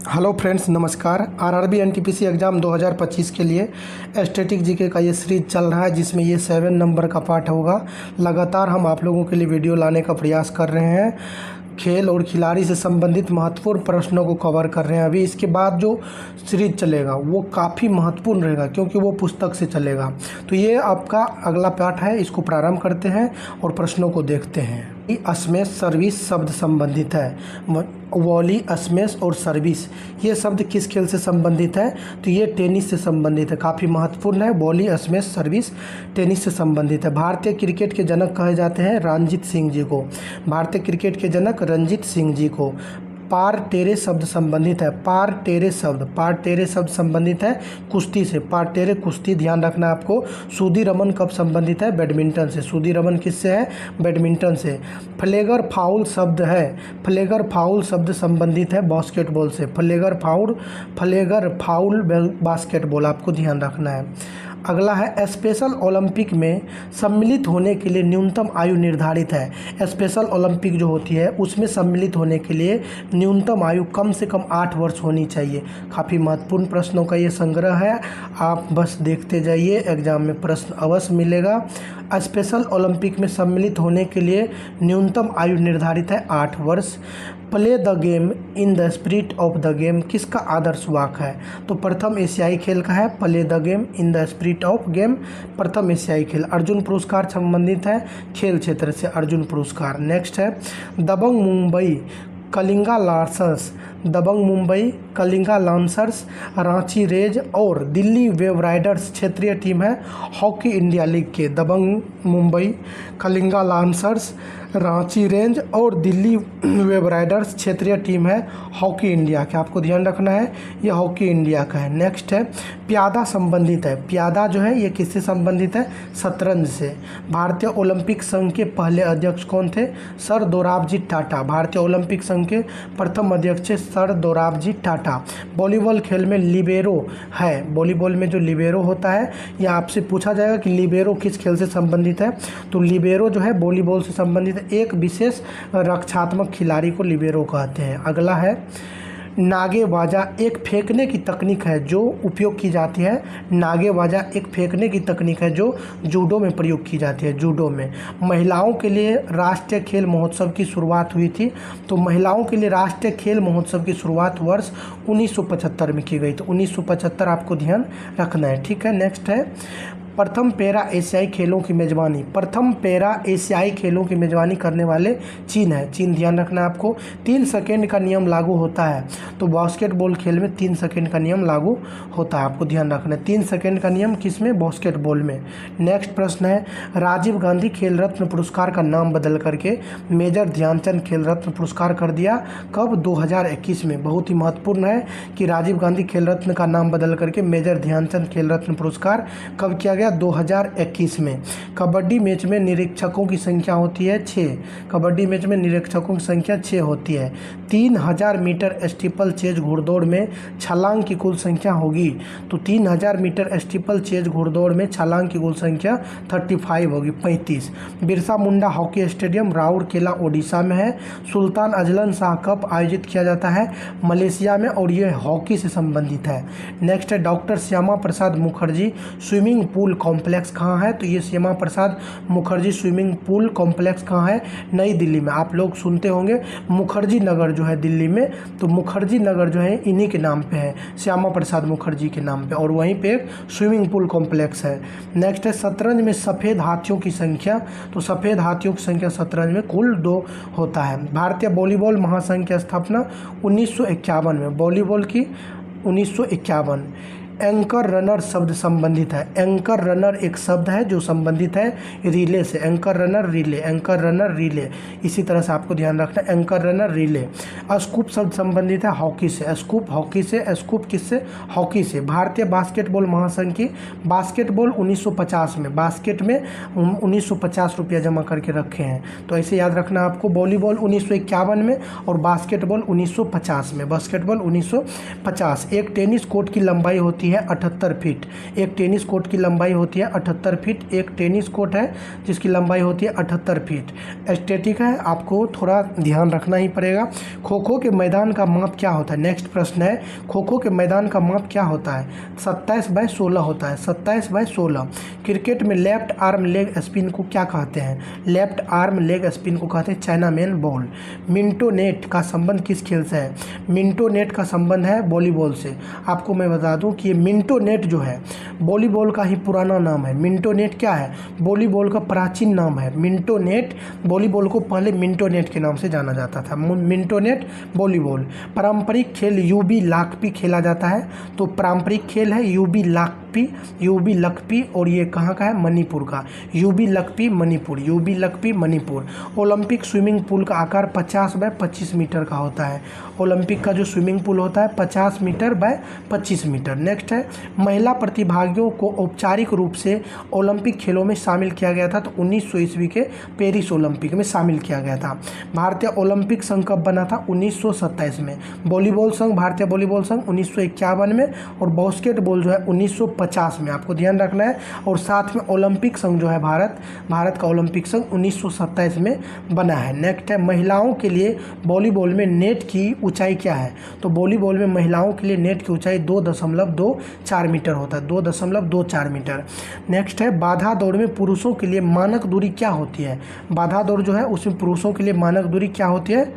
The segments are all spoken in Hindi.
हेलो फ्रेंड्स, नमस्कार। आरआरबी एनटीपीसी एग्ज़ाम 2025 के लिए स्टैटिक जीके का ये सीरीज चल रहा है, जिसमें ये 7 नंबर का पार्ट होगा। लगातार हम आप लोगों के लिए वीडियो लाने का प्रयास कर रहे हैं। खेल और खिलाड़ी से संबंधित महत्वपूर्ण प्रश्नों को कवर कर रहे हैं। अभी इसके बाद जो सीरीज चलेगा वो काफ़ी महत्वपूर्ण रहेगा, क्योंकि वो पुस्तक से चलेगा। तो ये आपका अगला पार्ट है, इसको प्रारंभ करते हैं और प्रश्नों को देखते हैं। स्मैश सर्विस शब्द संबंधित है। वॉली, स्मैश और सर्विस ये शब्द किस खेल से संबंधित है? तो ये टेनिस से संबंधित है। काफ़ी महत्वपूर्ण है। वॉली, स्मैश, सर्विस टेनिस से संबंधित है। भारतीय क्रिकेट के जनक कहे जाते हैं रणजीत सिंह जी को। भारतीय क्रिकेट के जनक रणजीत सिंह जी को। पार टेरे शब्द संबंधित है। पार टेरे शब्द संबंधित है कुश्ती से। पार टेरे कुश्ती, ध्यान रखना आपको। सूदी रमन कब संबंधित है? बैडमिंटन से। सूदी रमन किससे है? बैडमिंटन से। फ्लेगर फाउल शब्द है। फ्लेगर फाउल शब्द संबंधित है बास्केटबॉल से। फ्लेगर फाउल बास्केटबॉल, आपको ध्यान रखना है। अगला है स्पेशल ओलंपिक में सम्मिलित होने के लिए न्यूनतम आयु निर्धारित है। स्पेशल ओलंपिक जो होती है उसमें सम्मिलित होने के लिए न्यूनतम आयु कम से कम 8 वर्ष होनी चाहिए। काफ़ी महत्वपूर्ण प्रश्नों का ये संग्रह है, आप बस देखते जाइए, एग्जाम में प्रश्न अवश्य मिलेगा। स्पेशल ओलंपिक में सम्मिलित होने के लिए न्यूनतम आयु निर्धारित है 8 वर्ष। Play the game in the spirit of the game किसका आदर्श वाक्य है? तो प्रथम एशियाई खेल का है play the game in the spirit of game, प्रथम एशियाई खेल। अर्जुन पुरस्कार संबंधित है खेल क्षेत्र से, अर्जुन पुरस्कार। नेक्स्ट है दबंग मुंबई कलिंगा लांसर्स। दबंग मुंबई कलिंगा लांसर्स, रांची रेज और दिल्ली वेव राइडर्स क्षेत्रीय टीम है हॉकी इंडिया लीग के। दबंग मुंबई कलिंगा लांसर्स, रांची रेंज और दिल्ली वेव राइडर्स क्षेत्रीय टीम है हॉकी इंडिया के। आपको ध्यान रखना है, ये हॉकी इंडिया का है। नेक्स्ट है प्यादा संबंधित है। प्यादा जो है ये किससे संबंधित है? शतरंज से। भारतीय ओलंपिक संघ के पहले अध्यक्ष कौन थे? सर दोराबजी टाटा। भारतीय ओलंपिक संघ के प्रथम अध्यक्ष सर दोराबजी टाटा। वॉलीबॉल खेल में लिबेरो है। वॉलीबॉल में जो लिबेरो होता है, यह आपसे पूछा जाएगा कि लिबेरो किस खेल से संबंधित है। तो लिबेरो जो है वॉलीबॉल से संबंधित एक विशेष रक्षात्मक खिलाड़ी को लिबेरो कहते हैं। अगला है नागेबाजा, एक फेंकने की तकनीक है जो उपयोग की जाती है। नागेबाजा एक फेंकने की तकनीक है जो जूडो में प्रयोग की जाती है। जूडो में महिलाओं के लिए राष्ट्रीय खेल महोत्सव की शुरुआत हुई थी। तो महिलाओं के लिए राष्ट्रीय खेल महोत्सव की शुरुआत वर्ष 1975 में की गई। तो 1975 आपको ध्यान रखना है, ठीक है। नेक्स्ट है प्रथम पैरा एशियाई खेलों की मेज़बानी। प्रथम पैरा एशियाई खेलों की मेज़बानी करने वाले चीन है। चीन, ध्यान रखना है आपको। 3 सेकेंड का नियम लागू होता है। तो बास्केटबॉल खेल में 3 सेकेंड का नियम लागू होता है, आपको ध्यान रखना है। 3 सेकेंड का नियम किस में? बास्केटबॉल में। नेक्स्ट प्रश्न है राजीव गांधी खेल रत्न पुरस्कार का नाम बदल करके मेजर ध्यानचंद खेल रत्न पुरस्कार कर दिया। कब? 2021 में। बहुत ही महत्वपूर्ण है कि राजीव गांधी खेल रत्न का नाम बदल करके मेजर ध्यानचंद खेल रत्न पुरस्कार कब किया गया? 2021 में। कबड्डी मैच में निरीक्षकों की संख्या होती है 6। कबड्डी मैच में निरीक्षकों की संख्या 6 होती है। 3000 मीटर स्टीपल चेज घुड़दौड़ में छलांग की कुल संख्या होगी। तो 3000 मीटर स्टीपल चेज घुड़दौड़ में छलांग की कुल संख्या 35 होगी, 35। बिरसा मुंडा हॉकी स्टेडियम राउरकेला ओडिशा में है। सुल्तान अजलन शाह कप आयोजित किया जाता है? मलेशिया में, और ये हॉकी से संबंधित है। नेक्स्ट है doctor Shyama Prasad Mukherjee swimming pool complex कहाँ है? तो ये Shyama Prasad Mukherjee swimming pool complex कहाँ है? नई दिल्ली में। आप लोग सुनते होंगे मुखर्जी नगर जो है दिल्ली में, तो मुखर्जी नगर जो है इन्हीं के नाम पे है, श्यामा प्रसाद मुखर्जी के नाम पे, और वहीं पे एक स्विमिंग पूल कॉम्प्लेक्स है। नेक्स्ट है शतरंज में सफ़ेद हाथियों की संख्या। तो सफ़ेद हाथियों की संख्या शतरंज में कुल 2 होता है। भारतीय वॉलीबॉल महासंघ की स्थापना 1951 में। वॉलीबॉल की 1951। एंकर रनर शब्द संबंधित है। एंकर रनर एक शब्द है जो संबंधित है रिले से। Anchor runner relay, anchor runner relay, इसी तरह से आपको ध्यान रखना है। Anchor runner relay. स्कूप शब्द संबंधित है हॉकी से। स्कूप हॉकी से। स्कूप किससे? हॉकी से। भारतीय बास्केटबॉल महासंघ की बास्केटबॉल 1950 में, बास्केट में 1950 रुपया जमा करके रखे हैं। तो ऐसे याद रखना आपको। वॉलीबॉल 1951 में और बास्केटबॉल 1950 में। बास्केटबॉल 1950। एक टेनिस कोर्ट की लंबाई होती होती है 78 फीट। एक टेनिस कोर्ट की लंबाई होती है 78 फीट। एक टेनिस कोर्ट है जिसकी लंबाई होती है 78 फीट। एस्थेटिक है, आपको थोड़ा ध्यान रखना ही पड़ेगा। खो खो के मैदान का माप क्या होता है? नेक्स्ट प्रश्न है, खो खो के मैदान का माप क्या होता है? 27/16 होता है, 27/16। क्रिकेट में लेफ्ट आर्म लेग स्पिन को क्या कहते हैं? लेफ्ट आर्म लेग स्पिन को कहते हैं चाइनामैन बॉल। मिंटो नेट का संबंध किस खेल से है? मिंटो नेट का संबंध है वॉलीबॉल से। आपको मैं बता दूं कि ये मिंटो नेट जो है वॉलीबॉल का ही पुराना नाम है। मिंटो नेट क्या है? वॉलीबॉल का प्राचीन नाम है। मिंटो नेट वॉलीबॉल को पहले मिंटो नेट के नाम से जाना जाता था। Minto net volleyball. पारंपरिक खेल यूबी लाकपी खेला जाता है। तो पारंपरिक खेल है यूबी लकपी और ये कहाँ का है? मणिपुर का। Yubi Lakpi Manipur, Yubi Lakpi Manipur. Olympic swimming pool का आकार 50/25 मीटर का होता है। ओलंपिक का जो स्विमिंग पूल होता है 50 मीटर बाय 25 मीटर। नेक्स्ट है, महिला प्रतिभागियों को औपचारिक रूप से ओलंपिक खेलों में शामिल किया गया था तो 1900 ईस्वी के पेरिस ओलंपिक में शामिल किया गया था। भारतीय ओलंपिक संघ कब बना था? 1927 में। वॉलीबॉल संघ, भारतीय वॉलीबॉल संघ 1951 में। और बास्केटबॉल जो है 1950 में, आपको ध्यान रखना है। और साथ में ओलंपिक संघ जो है भारत का ओलंपिक संघ 1927 में बना है। नेक्स्ट है, महिलाओं के लिए वॉलीबॉल में नेट की ऊंचाई क्या है? तो वॉलीबॉल में महिलाओं के लिए नेट की ऊंचाई 2.24 मीटर होता है, 2.24 मीटर। नेक्स्ट है, बाधा दौड़ में पुरुषों के लिए मानक दूरी क्या होती है? बाधा दौड़ जो है उसमें पुरुषों के लिए मानक दूरी क्या होती है?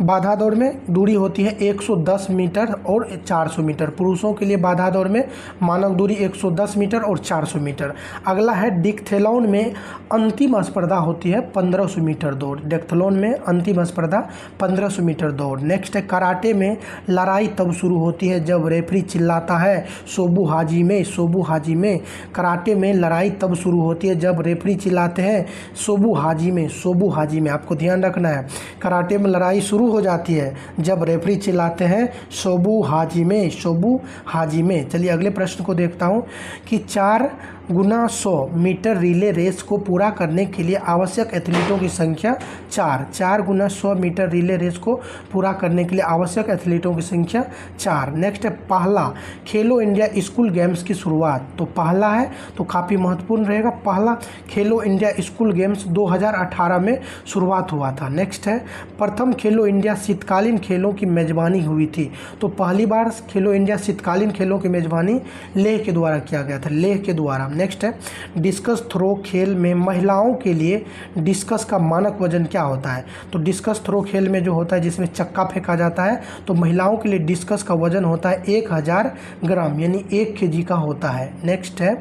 बाधा दौड़ में दूरी होती है 110 मीटर और 400 मीटर। पुरुषों के लिए बाधा दौड़ में मानक दूरी 110 मीटर और 400 मीटर। अगला है, डिक्थेलॉन में अंतिम स्पर्धा होती है 1500 मीटर दौड़। डिक्थेलॉन में अंतिम स्पर्धा 1500 मीटर दौड़। नेक्स्ट है, कराटे में लड़ाई तब शुरू होती है जब रेफरी चिल्लाता है सोबू हाजी में, सोबू हाजी में। कराटे में लड़ाई तब शुरू होती है जब रेफरी चिल्लाते हैं सोबू हाजी में, सोबू हाजी में। आपको ध्यान रखना है, कराटे में लड़ाई शुरू हो जाती है जब रेफरी चिल्लाते हैं सोबू हाजी में, सोबू हाजी में। चलिए अगले प्रश्न को देखता हूं कि 4x100 मीटर रिले रेस को पूरा करने के लिए आवश्यक एथलीटों की संख्या 4x100 मीटर रिले रेस को पूरा करने के लिए आवश्यक एथलीटों की संख्या 4। नेक्स्ट है, पहला खेलो इंडिया स्कूल गेम्स की शुरुआत। तो पहला है तो काफ़ी महत्वपूर्ण रहेगा। पहला खेलो इंडिया स्कूल गेम्स 2018 में शुरुआत हुआ था। नेक्स्ट है, प्रथम खेलो इंडिया शीतकालीन खेलों की मेजबानी हुई थी। तो पहली बार खेलो इंडिया शीतकालीन खेलों की मेजबानी लेह के द्वारा किया गया था, लेह के द्वारा। नेक्स्ट है, डिस्कस थ्रो खेल में महिलाओं के लिए डिस्कस का मानक वजन क्या होता है? तो डिस्कस थ्रो खेल में जो होता है जिसमें चक्का फेंका जाता है, तो महिलाओं के लिए डिस्कस का वजन होता है 1000 ग्राम यानी 1 kg का होता है। नेक्स्ट है,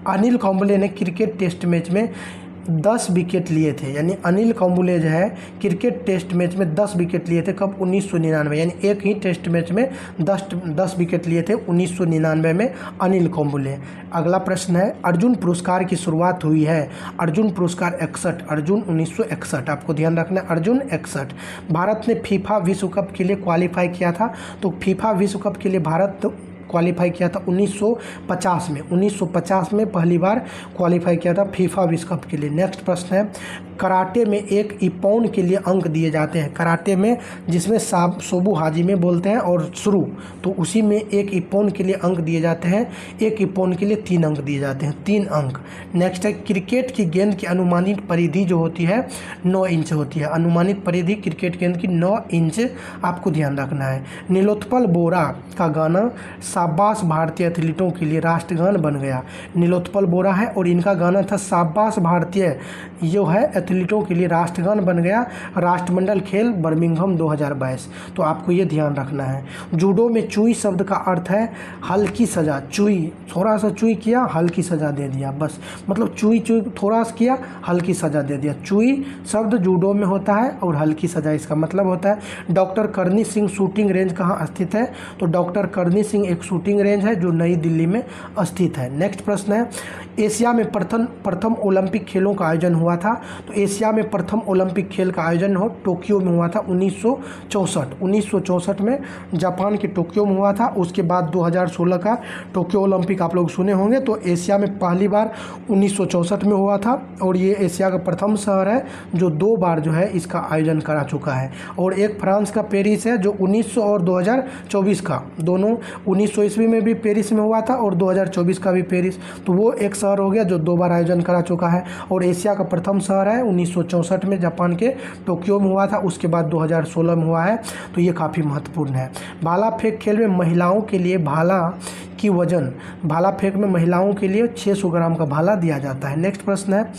अनिल कुंबले ने क्रिकेट टेस्ट मैच में 10 विकेट लिए थे। यानी अनिल कुंबले जो है क्रिकेट टेस्ट मैच में 10 विकेट लिए थे। कब? 1999। यानी एक ही टेस्ट मैच में 10 विकेट लिए थे 1999 में अनिल कुंबले। अगला प्रश्न है, अर्जुन पुरस्कार की शुरुआत हुई है। अर्जुन पुरस्कार 61, अर्जुन 1961। आपको ध्यान रखना है, अर्जुन 61। भारत ने फीफा विश्व कप के लिए क्वालिफाई किया था। तो फीफा विश्व कप के लिए भारत क्वालिफाई किया था 1950 में। 1950 में पहली बार क्वालिफाई किया था फीफा विश्व कप के लिए। नेक्स्ट प्रश्न है, कराटे में एक इपौन के लिए अंक दिए जाते हैं। कराटे में जिसमें सोबू हाजी में बोलते हैं और शुरू, तो उसी में एक इपौन के लिए अंक दिए जाते हैं। एक इपौन के लिए 3 अंक दिए जाते हैं, 3 अंक। नेक्स्ट है, क्रिकेट की गेंद की अनुमानित परिधि जो होती है 9 इंच होती है। अनुमानित परिधि क्रिकेट गेंद की 9 इंच, आपको ध्यान रखना है। नीलोत्पल बोरा का गाना शाबाश भारतीय एथलीटों के लिए राष्ट्रगान बन गया। नीलोत्पल बोरा है और इनका गाना था शाबाश भारतीय, जो है एथलीटों के लिए राष्ट्रगान बन गया। राष्ट्रमंडल खेल बर्मिंघम 2022। तो आपको ये ध्यान रखना है। जूडो में चुई शब्द का अर्थ है हल्की सजा। चुई, थोड़ा सा चुई किया, हल्की सजा दे दिया, बस। मतलब चुई थोड़ा सा किया, हल्की सजा दे दिया। चुई शब्द जूडो में होता है और हल्की सजा इसका मतलब होता है। डॉक्टर करनी सिंह शूटिंग रेंज कहाँ स्थित है? तो डॉक्टर करनी सिंह एक शूटिंग रेंज है जो नई दिल्ली में स्थित है। नेक्स्ट प्रश्न है, एशिया में प्रथम ओलंपिक खेलों का आयोजन हुआ था। तो एशिया में प्रथम ओलंपिक खेल का आयोजन टोक्यो में हुआ था 1964 में जापान के टोक्यो में हुआ था। उसके बाद 2016 का टोक्यो ओलंपिक आप लोग सुने होंगे। तो एशिया में पहली बार 1964 में हुआ था और ये एशिया का प्रथम शहर है जो 2 बार जो है इसका आयोजन करा चुका है। और एक फ्रांस का पेरिस है जो 1900 और 2024 का, दोनों 1900 ईस्वी में भी पेरिस में हुआ था और 2024 का भी पेरिस, तो वो एक शहर हो गया जो 2 बार आयोजन करा चुका है। और एशिया का प्रथम शहर है 1964 में जापान के टोक्यो में हुआ था, उसके बाद 2016 में हुआ है। तो ये काफ़ी महत्वपूर्ण है। भाला फेंक खेल में महिलाओं के लिए भाला की वजन, भाला फेंक में महिलाओं के लिए 600 ग्राम का भाला दिया जाता है। नेक्स्ट प्रश्न है,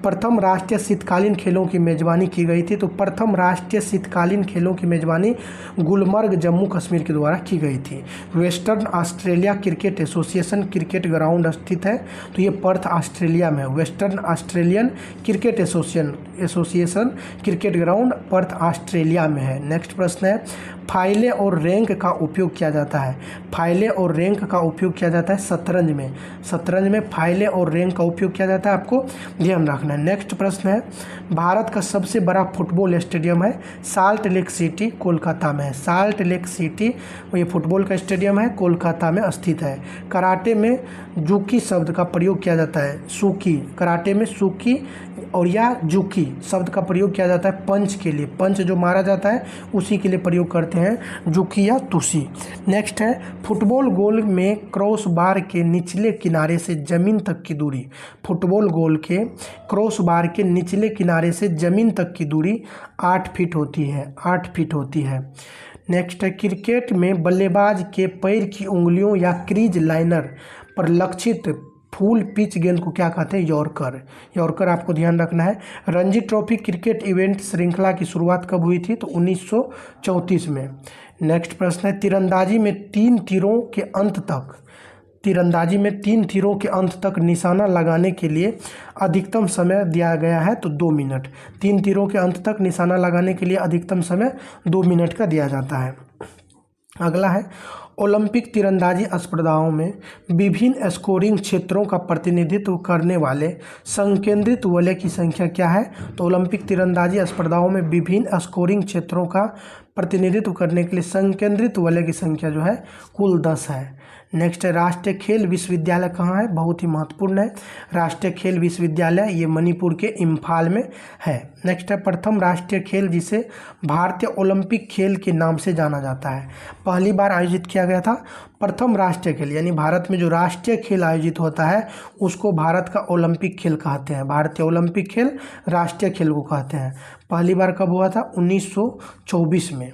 प्रथम राष्ट्रीय शीतकालीन खेलों की मेज़बानी की गई थी। तो प्रथम राष्ट्रीय शीतकालीन खेलों की मेज़बानी गुलमर्ग जम्मू कश्मीर के द्वारा की गई थी। Western Australia cricket association cricket ground स्थित है, तो ये पर्थ ऑस्ट्रेलिया में है। Western Australian cricket association cricket ground Perth Australia में है। नेक्स्ट प्रश्न है, फाइले और रैंक का उपयोग किया जाता है। फाइले और रैंक का उपयोग किया जाता है शतरंज में। शतरंज में फाइले और रैंक का उपयोग किया जाता है, आपको ध्यान रखना है। नेक्स्ट प्रश्न है, भारत का सबसे बड़ा फुटबॉल स्टेडियम है साल्ट लेक सिटी, कोलकाता में है। साल्ट लेक सिटी ये फुटबॉल का स्टेडियम है, कोलकाता में स्थित है। कराटे में जूकी शब्द का प्रयोग किया जाता है, सूकी, कराटे में सूकी और या जूकी शब्द का प्रयोग किया जाता है पंच के लिए। पंच जो मारा जाता है उसी के लिए प्रयोग करते हैं जूकी या तुसी। नेक्स्ट है, फुटबॉल गोल में क्रॉस बार के निचले किनारे से ज़मीन तक की दूरी, फुटबॉल गोल के क्रॉस बार के निचले किनारे से ज़मीन तक की दूरी 8 फीट होती है, 8 फीट होती है। नेक्स्ट है, क्रिकेट में बल्लेबाज के पैर की उंगलियों या क्रीज लाइनर पर लक्षित फुल पिच गेंद को क्या कहते हैं, यॉर्कर। यॉर्कर आपको ध्यान रखना है। रणजी ट्रॉफी क्रिकेट इवेंट श्रृंखला की शुरुआत कब हुई थी, तो 1934 में। नेक्स्ट प्रश्न है, तीरंदाजी में 3 तीरों के अंत तक, तीरंदाजी में 3 तीरों के अंत तक निशाना लगाने के लिए अधिकतम समय दिया गया है, तो 2 मिनट। 3 तीरों के अंत तक निशाना लगाने के लिए अधिकतम समय 2 मिनट का दिया जाता है। अगला है, ओलंपिक तीरंदाजी स्पर्धाओं में विभिन्न स्कोरिंग क्षेत्रों का प्रतिनिधित्व करने वाले संकेंद्रित वलय की संख्या क्या है। तो ओलंपिक तीरंदाजी स्पर्धाओं में विभिन्न स्कोरिंग क्षेत्रों का प्रतिनिधित्व करने के लिए संकेंद्रित वलय की संख्या जो है कुल 10 है। नेक्स्ट है, राष्ट्रीय खेल विश्वविद्यालय कहाँ है, बहुत ही महत्वपूर्ण है। राष्ट्रीय खेल विश्वविद्यालय ये मणिपुर के इम्फाल में है। नेक्स्ट है, प्रथम राष्ट्रीय खेल जिसे भारतीय ओलंपिक खेल के नाम से जाना जाता है, पहली बार आयोजित किया गया था। प्रथम राष्ट्रीय खेल यानी भारत में जो राष्ट्रीय खेल आयोजित होता है उसको भारत का ओलंपिक खेल कहते हैं। भारतीय ओलंपिक खेल राष्ट्रीय खेल को कहते हैं। पहली बार कब हुआ था, 1924 में।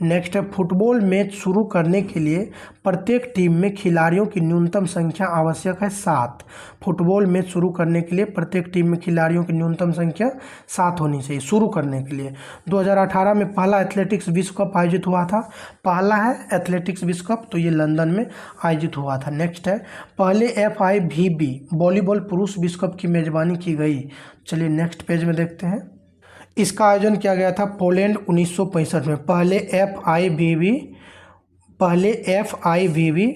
नेक्स्ट है, फुटबॉल मैच शुरू करने के लिए प्रत्येक टीम में खिलाड़ियों की न्यूनतम संख्या आवश्यक है 7। फुटबॉल मैच शुरू करने के लिए प्रत्येक टीम में खिलाड़ियों की न्यूनतम संख्या 7 होनी चाहिए शुरू करने के लिए। 2018 में पहला एथलेटिक्स विश्व कप आयोजित हुआ था, पहला है एथलेटिक्स विश्व कप, तो ये लंदन में आयोजित हुआ था। नेक्स्ट है, पहले FIVB वॉलीबॉल पुरुष विश्व कप की मेजबानी की गई। चलिए नेक्स्ट पेज में देखते हैं। इसका आयोजन किया गया था पोलैंड 1965 में। पहले FIVB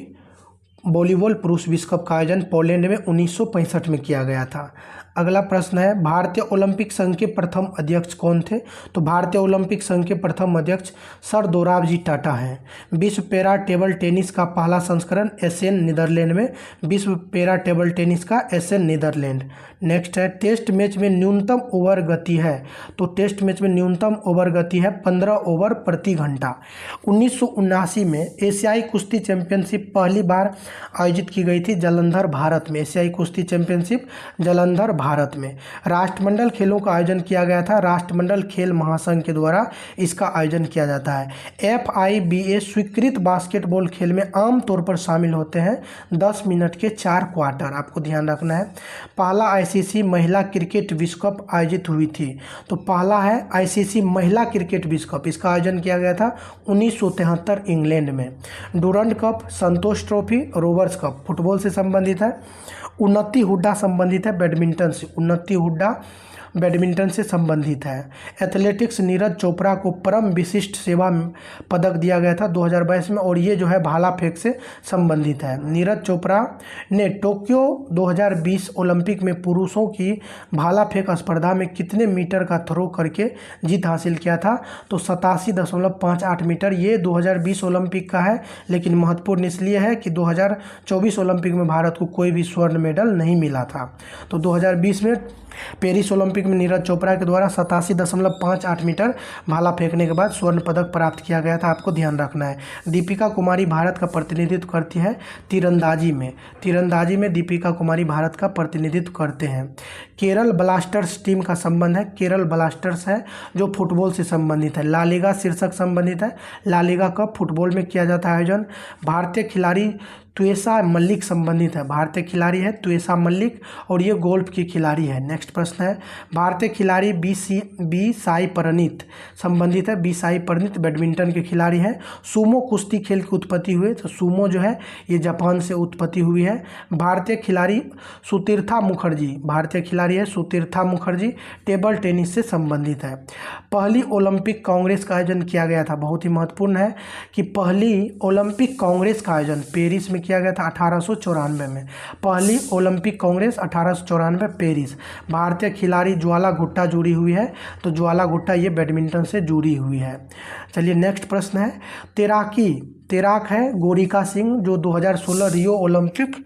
वॉलीबॉल पुरुष विश्व कप का आयोजन पोलैंड में 1965 में किया गया था। अगला प्रश्न है, भारतीय ओलंपिक संघ के प्रथम अध्यक्ष कौन थे। तो भारतीय ओलंपिक संघ के प्रथम अध्यक्ष सर दोराबजी टाटा हैं। विश्व पैरा टेबल टेनिस का पहला संस्करण एशियन नीदरलैंड में, विश्व पैरा टेबल टेनिस का एशियन नीदरलैंड। नेक्स्ट है, टेस्ट मैच में न्यूनतम ओवर गति है। तो टेस्ट मैच में न्यूनतम ओवर गति है 15 ओवर प्रति घंटा। 1979 में एशियाई कुश्ती चैंपियनशिप पहली बार आयोजित की गई थी जालंधर, भारत में। एशियाई कुश्ती चैंपियनशिप जालंधर, भारत में। राष्ट्रमंडल खेलों का आयोजन किया गया था राष्ट्रमंडल खेल महासंघ के द्वारा, इसका आयोजन किया जाता है। FIBA स्वीकृत बास्केटबॉल खेल में आमतौर पर शामिल होते हैं 10 मिनट के 4 क्वार्टर, आपको ध्यान रखना है। पहला ICC महिला क्रिकेट विश्व कप आयोजित हुई थी। तो पहला है ICC महिला क्रिकेट विश्व कप, इसका आयोजन किया गया था 1973 इंग्लैंड में। डूरंड कप, संतोष ट्रॉफी, रोवर्स कप फुटबॉल से संबंधित है। उन्नति हुड्डा संबंधित है बैडमिंटन से। उन्नति हुड्डा बैडमिंटन से संबंधित है। एथलेटिक्स नीरज चोपड़ा को परम विशिष्ट सेवा पदक दिया गया था 2022 में, और ये जो है भाला फेंक से संबंधित है। नीरज चोपड़ा ने टोक्यो 2020 ओलंपिक में पुरुषों की भाला फेंक स्पर्धा में कितने मीटर का थ्रो करके जीत हासिल किया था? तो 87.58 मीटर। ये 2020 ओलंपिक का है, लेकिन महत्वपूर्ण इसलिए है कि 2024 ओलंपिक में भारत को कोई भी स्वर्ण मेडल नहीं मिला था। तो 2020 में पेरिस ओलंपिक में नीरज चोपड़ा के द्वारा 87.58 मीटर भाला फेंकने के बाद स्वर्ण पदक प्राप्त किया गया था, आपको ध्यान रखना है। दीपिका कुमारी भारत का प्रतिनिधित्व करती है तीरंदाजी में। तीरंदाजी में दीपिका कुमारी भारत का प्रतिनिधित्व करते हैं। केरल ब्लास्टर्स टीम का संबंध है, केरल ब्लास्टर्स है जो फुटबॉल से संबंधित है। ला लीगा शीर्षक संबंधित है। ला लीगा कब फुटबॉल में किया जाता है आयोजन। भारतीय खिलाड़ी त्वेसा मलिक संबंधित है, भारतीय खिलाड़ी है त्वेसा मलिक, और ये गोल्फ की खिलाड़ी है। नेक्स्ट प्रश्न है, भारतीय खिलाड़ी बी साई प्रणीत संबंधित है। बी साई प्रणीत बैडमिंटन के खिलाड़ी हैं। सूमो कुश्ती खेल की उत्पत्ति हुई, तो सूमो जो है ये जापान से उत्पत्ति हुई है। भारतीय खिलाड़ी सुतीर्था मुखर्जी, भारतीय खिलाड़ी है सुतीर्था मुखर्जी, टेबल टेनिस से संबंधित है। पहली ओलंपिक कांग्रेस का आयोजन किया गया था, बहुत ही महत्वपूर्ण है कि पहली ओलंपिक कांग्रेस का आयोजन पेरिस में किया गया था 1894 में। पहली ओलंपिक कांग्रेस 1894 पेरिस। भारतीय खिलाड़ी ज्वाला गुट्टा जुड़ी हुई है, तो ज्वाला गुट्टा ये बैडमिंटन से जुड़ी हुई है। चलिए नेक्स्ट प्रश्न है, तैराक है गोरिका सिंह जो 2016 रियो ओलंपिक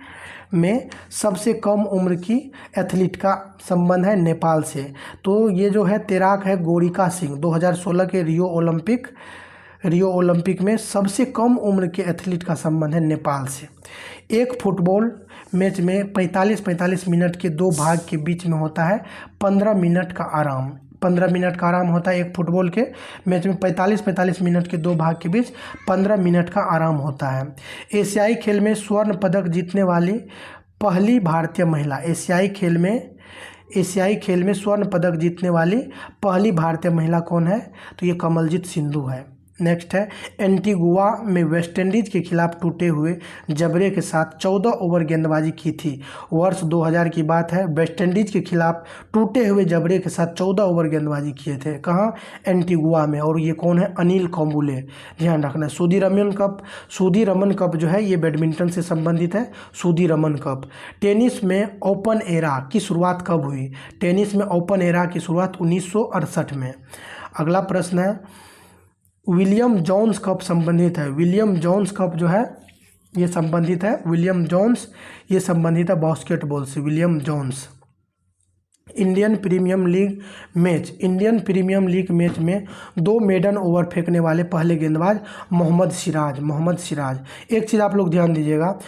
में सबसे कम उम्र की एथलीट का संबंध है नेपाल से। तो ये जो है तैराक है गोरिका सिंह 2016 के रियो ओलंपिक में सबसे कम उम्र के एथलीट का संबंध है नेपाल से। एक फुटबॉल मैच में 45 मिनट के दो भाग के बीच में होता है 15 मिनट का आराम। 15 मिनट का आराम होता है एक फुटबॉल के मैच में। 45 मिनट के दो भाग के बीच 15 मिनट का आराम होता है। एशियाई खेल में स्वर्ण पदक जीतने वाली पहली भारतीय महिला, एशियाई खेल में स्वर्ण पदक जीतने वाली पहली भारतीय महिला कौन है? तो ये कमलजीत सिंधु है। नेक्स्ट है, एंटीगुआ में वेस्टइंडीज के खिलाफ टूटे हुए जबड़े के साथ 14 ओवर गेंदबाजी की थी। वर्ष 2000 की बात है। वेस्टइंडीज के खिलाफ टूटे हुए जबड़े के साथ 14 ओवर गेंदबाजी किए थे। कहाँ? एंटीगुआ में। और ये कौन है? अनिल कुंबले, ध्यान रखना है। सुधी रमन कप जो है ये बैडमिंटन से संबंधित है। सुधी रमन कप। टेनिस में ओपन एरा की शुरुआत कब हुई? टेनिस में ओपन एरा की शुरुआत 1968 में। अगला प्रश्न है, विलियम जोन्स कप संबंधित है। विलियम जोन्स कप जो है ये संबंधित है, विलियम जोन्स ये संबंधित है बास्केटबॉल से। William Jones. Indian premium league match में 2 मेडन ओवर फेंकने वाले पहले गेंदबाज मोहम्मद सिराज। एक चीज़ आप लोग ध्यान दीजिएगा,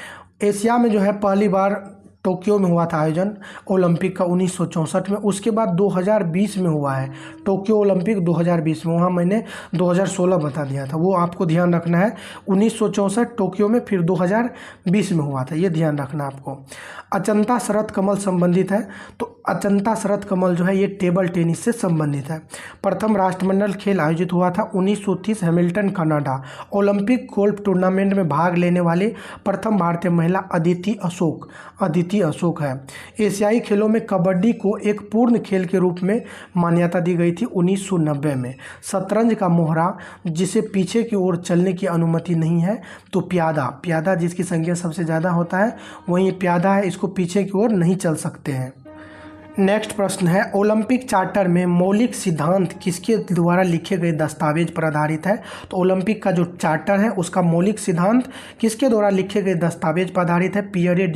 एशिया में जो है पहली बार टोक्यो में हुआ था आयोजन ओलंपिक का 1964 में। उसके बाद 2020 में हुआ है टोक्यो ओलंपिक 2020 में। वहाँ मैंने 2016 बता दिया था, वो आपको ध्यान रखना है। 1964 टोक्यो में, फिर 2020 में हुआ था, ये ध्यान रखना आपको। अचंता शरत कमल संबंधित है, तो अचंता शरत कमल जो है ये टेबल टेनिस से संबंधित है। प्रथम राष्ट्रमंडल खेल आयोजित हुआ था 1930 Hamilton Canada. Olympic golf tournament में भाग लेने वाली प्रथम भारतीय महिला अदिति अशोक है। एशियाई खेलों में कबड्डी को एक पूर्ण खेल के रूप में मान्यता दी गई थी 1990 में। शतरंज का मोहरा जिसे पीछे की ओर चलने की अनुमति नहीं है, तो प्यादा जिसकी संख्या सबसे ज़्यादा होता है वही प्यादा है, इसको पीछे की ओर नहीं चल सकते हैं। नेक्स्ट प्रश्न है, ओलंपिक चार्टर में मौलिक सिद्धांत किसके द्वारा लिखे गए दस्तावेज पर आधारित है? तो ओलंपिक का जो चार्टर है उसका मौलिक सिद्धांत किसके द्वारा लिखे गए दस्तावेज पर आधारित है? पियरे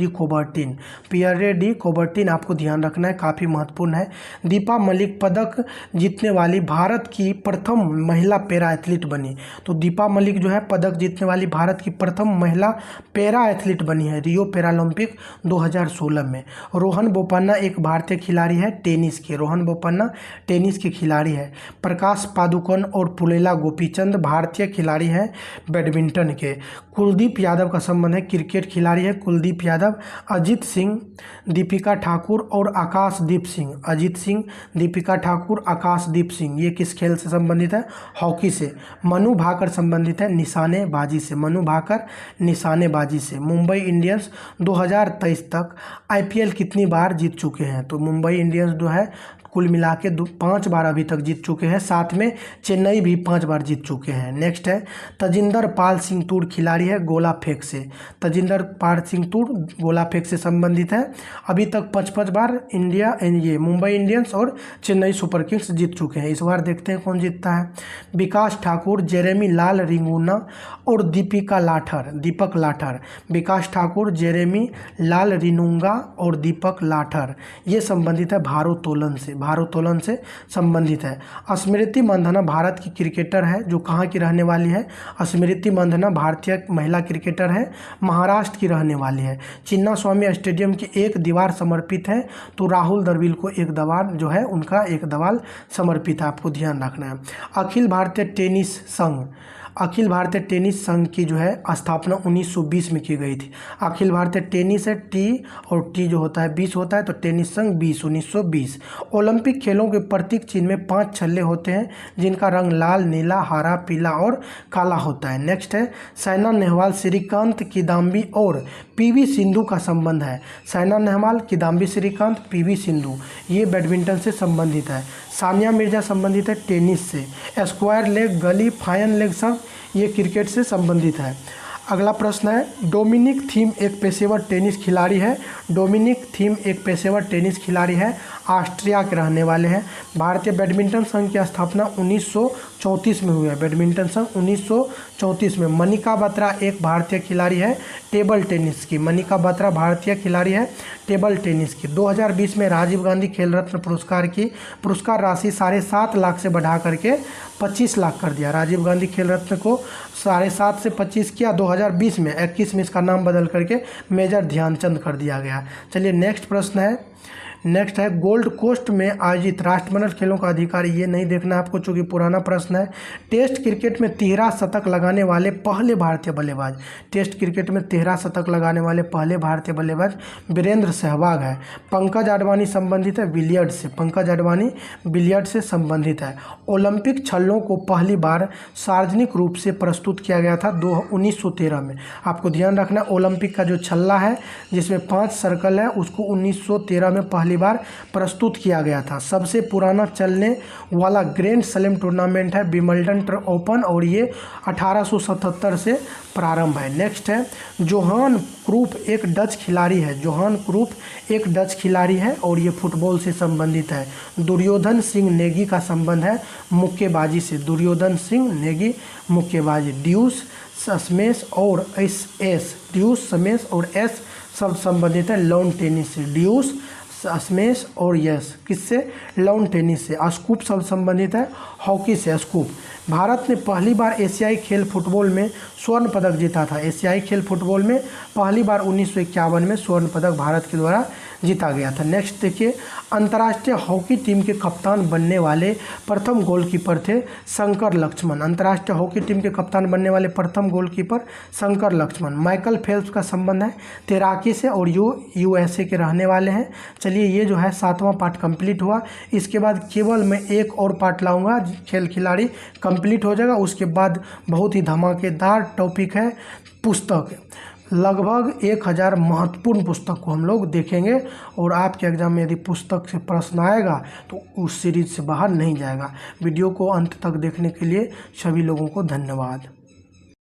डी कोबर्टिन आपको ध्यान रखना है, काफ़ी महत्वपूर्ण है। दीपा मलिक पदक जीतने वाली भारत की प्रथम महिला पैरा एथलीट बनी। तो दीपा मलिक जो है पदक जीतने वाली भारत की प्रथम महिला पैरा एथलीट बनी है रियो पैरालंपिक 2016 में। रोहन बोपन्ना एक भारतीय खिलाड़ी है टेनिस के, रोहन बोपन्ना टेनिस के खिलाड़ी है। प्रकाश पादुकोण और पुलेला गोपीचंद भारतीय खिलाड़ी हैं बैडमिंटन के। कुलदीप यादव का संबंध है, क्रिकेट खिलाड़ी है कुलदीप यादव। अजीत सिंह, दीपिका ठाकुर और आकाशदीप सिंह, अजीत सिंह, दीपिका ठाकुर, आकाशदीप सिंह, ये किस खेल से संबंधित है? हॉकी से। मनु भाकर संबंधित है निशानेबाजी से, मनु भाकर निशानेबाजी से। मुंबई इंडियंस 2023 तक IPL कितनी बार जीत चुके हैं? तो मुंबई इंडियंस जो है कुल मिला के 5 बार अभी तक जीत चुके हैं, साथ में चेन्नई भी 5 बार जीत चुके हैं। नेक्स्ट है तजिंदर पाल सिंह तूर खिलाड़ी है गोला फेंक से। तजिंदर पाल सिंह तूर गोला फेंक से संबंधित है। अभी तक 55 बार ये मुंबई इंडियंस और चेन्नई सुपर किंग्स जीत चुके हैं। इस बार देखते हैं कौन जीतता है। विकास ठाकुर, जेरेमी लाल रिंगूना और दीपक लाठर। विकास ठाकुर, जेरेमी लाल रिनुंगा और दीपक लाठर, ये संबंधित है भारोत्तोलन से संबंधित है। स्मृति मंधाना भारत की क्रिकेटर है जो कहाँ की रहने वाली है। स्मृति मंधाना भारतीय महिला क्रिकेटर है, महाराष्ट्र की रहने वाली है। चिन्ना स्वामी स्टेडियम की एक दीवार समर्पित है, तो राहुल द्रविड़ को एक दीवार जो है उनका एक दीवार समर्पित है, आपको ध्यान रखना है। अखिल भारतीय टेनिस संघ की जो है स्थापना 1920 में की गई थी। अखिल भारतीय टेनिस है टी, और टी जो होता है 20 होता है, तो टेनिस संघ 1920। ओलंपिक खेलों के प्रतीक चिन्ह में 5 छल्ले होते हैं जिनका रंग लाल, नीला, हरा, पीला और काला होता है। नेक्स्ट है साइना नेहवाल, श्रीकांत, किदाम्बी और पीवी सिंधु का संबंध है। साइना नेहवाल, किदाम्बी श्रीकांत, पीवी सिंधु ये बैडमिंटन से संबंधित है। सानिया मिर्जा संबंधित है टेनिस से। स्क्वायर लेग, गली, फाइन लेग सब ये क्रिकेट से संबंधित है। अगला प्रश्न है डोमिनिक थीम एक पेशेवर टेनिस खिलाड़ी है। डोमिनिक थीम एक पेशेवर टेनिस खिलाड़ी है, ऑस्ट्रिया के रहने वाले हैं। भारतीय बैडमिंटन संघ की स्थापना 1934 में हुई है। बैडमिंटन संघ 1934 में। मनिका बत्रा एक भारतीय खिलाड़ी है टेबल टेनिस की। मनिका बत्रा भारतीय खिलाड़ी है टेबल टेनिस की। 2020 में राजीव गांधी खेल रत्न पुरस्कार की पुरस्कार राशि 7.5 लाख से बढ़ा करके 25 लाख कर दिया। राजीव गांधी खेल रत्न को 7.5 से 25 किया। 2020 में 21 में इसका नाम बदल करके मेजर ध्यानचंद कर दिया गया। चलिए नेक्स्ट प्रश्न है। नेक्स्ट है गोल्ड कोस्ट में आयोजित राष्ट्रमंडल खेलों का अधिकारी, ये नहीं देखना है आपको चूँकि पुराना प्रश्न है। टेस्ट क्रिकेट में 13 शतक लगाने वाले पहले भारतीय बल्लेबाज। टेस्ट क्रिकेट में 13 शतक लगाने वाले पहले भारतीय बल्लेबाज वीरेंद्र सहवाग है। पंकज आडवाणी संबंधित है बिलियर्ड से। पंकज आडवाणी बिलियर्ड से संबंधित है। ओलंपिक छल्लों को पहली बार सार्वजनिक रूप से प्रस्तुत किया गया था 1913 में। आपको ध्यान रखना ओलंपिक का जो छल्ला है जिसमें 5 सर्कल है उसको 1913 में पहली बार प्रस्तुत किया गया था। सबसे पुराना चलने वाला ग्रैंड स्लैम टूर्नामेंट है विंबलडन ओपन, और ये 1877 से प्रारंभ है। नेक्स्ट है जोहान क्रूफ एक डच खिलाड़ी है। जोहान क्रूफ एक डच खिलाड़ी है और ये फुटबॉल से संबंधित है। दुर्योधन सिंह नेगी का संबंध है मुक्केबाजी से। दुर्योधन सिंह नेगी मुक्केबाजी। ड्यूस स्मेश और एस ड्यूस स्मेश और एस सब संबंधित है लॉन टेनिस से। ड्यूस स्मेश और यस किससे, लॉन टेनिस से। स्कूप सब संबंधित है हॉकी से। स्कूप। भारत ने पहली बार एशियाई खेल फुटबॉल में स्वर्ण पदक जीता था। एशियाई खेल फुटबॉल में पहली बार 1951 में स्वर्ण पदक भारत के द्वारा जीता गया था। नेक्स्ट देखिए अंतर्राष्ट्रीय हॉकी टीम के कप्तान बनने वाले प्रथम गोलकीपर थे शंकर लक्ष्मण। अंतर्राष्ट्रीय हॉकी टीम के कप्तान बनने वाले प्रथम goalkeeper Shankar Laxman. Michael Phelps का संबंध है तैराकी से और यूएसए के रहने वाले हैं। चलिए ये जो है 7वां पार्ट कंप्लीट हुआ। इसके बाद केवल मैं एक और पार्ट लाऊंगा, खेल खिलाड़ी कंप्लीट हो जाएगा। उसके बाद बहुत ही धमाकेदार टॉपिक है पुस्तक। लगभग 1000 महत्वपूर्ण पुस्तक को हम लोग देखेंगे और आपके एग्जाम में यदि पुस्तक से प्रश्न आएगा तो उस सीरीज से बाहर नहीं जाएगा। वीडियो को अंत तक देखने के लिए सभी लोगों को धन्यवाद।